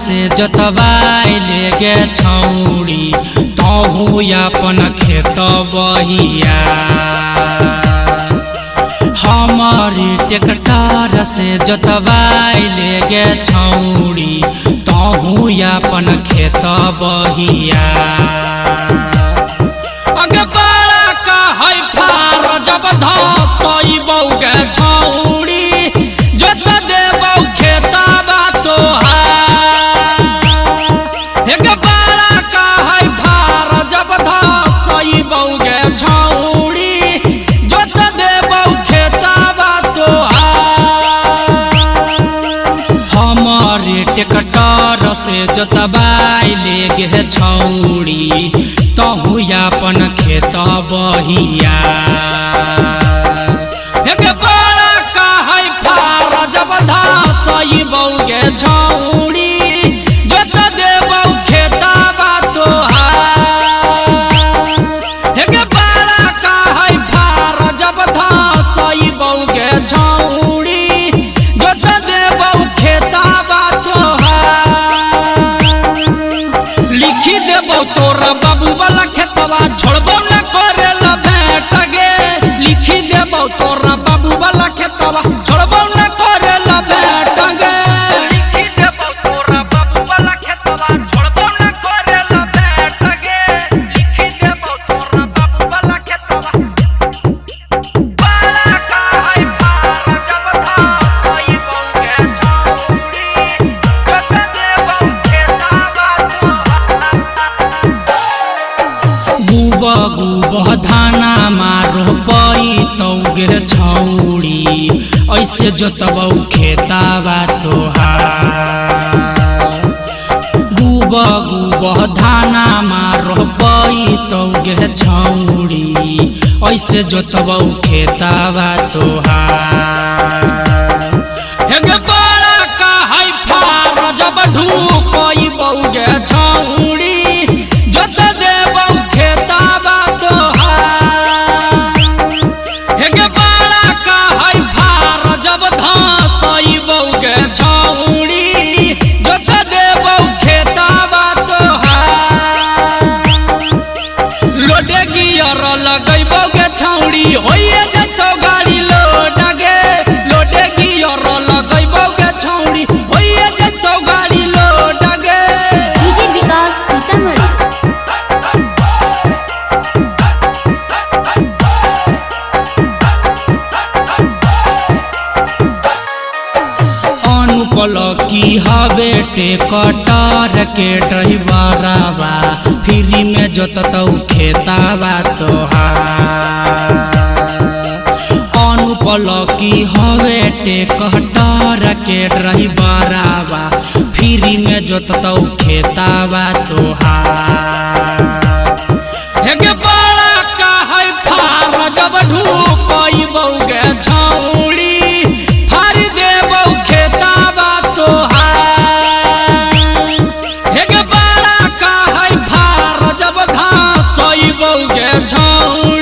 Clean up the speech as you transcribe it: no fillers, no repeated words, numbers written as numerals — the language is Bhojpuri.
से जोतवाइले गे छौड़ी तहु अपन खेत बहिया। हमारी ट्रैक्टर से जोतवाइले गे छौड़ी तहु अपन खेत बहिया। अगे बड़ा का है फार जब धसइबौ गे छौड़ी जोत देबौ खेतबा तोहार। एगे बड़ा का है फार जब धसइबौ गे छौड़ी जोत देबौ खेतबा तोहार। हमारे ट्रैक्टर से जोतवाइले गे छौड़ी तहु अपन खेत बहिया। एगे बड़ा का है फार जब धसइबौ गे छौड़ी जोत देबौ खेतबा तोहार। एगे बड़ा का है फार जब धसइबौ गे छौड़ी जोत देबौ खेतबा तोहार। लिखी देबौ तोरा बाबू वाला खेतवा छोड़बौ न करेला भेंट गे। लिखी देबौ तोरा बाबू वाला खेतवा छोड़बौ न करेला भेंट गे। लिखी देबौ तोरा बाबू वाला खेतवा छोड़बौ न करेला भेंट गे। लिखी देबौ तोरा बाबू वाला खेतवा बड़ा का है फार जब धसइबौ गे छौड़ी जोत देबौ खेतबा गुबा गुबा धाना मारो पैतौ गे छौड़ी ऐसे जोतबौ खेतबा तोहार। गुबा गुबा धाना मारो पैतौ गे छौड़ी ऐसे जोतबौ खेतबा तोहार। एगे बड़ा का है फार जब ढुकइबौ गे छौड़ी जोत देबौ खेतबा तोहार। एगे बड़ा का है फार जब धसइबौ गे छौड़ी जोत देबौ खेतबा तोहार। लोडे गियर लगइबौ गे छौड़ी होइए जतौ गाड़ी लोड गे। लोडे गियर लगइबौ गे छौड़ी होइए जतौ गाड़ी लोड गे। डीजे विकास सीतामढ़ी। अनुपल की हवे ट्रैक्टर के ड्राइवरवा फ्री में जोततौ खेतबा तोहार। अनुपल की हवे ट्रैक्टर के ड्राइवरवा फ्री में जोततौ खेतबा तोहार। एगे बड़ा का है फार जब ढुकइबौ गे छौड़ी फार देबौ खेतबा तोहार। एगे बड़ा का है फार जब धसइबौ गे छौड़ी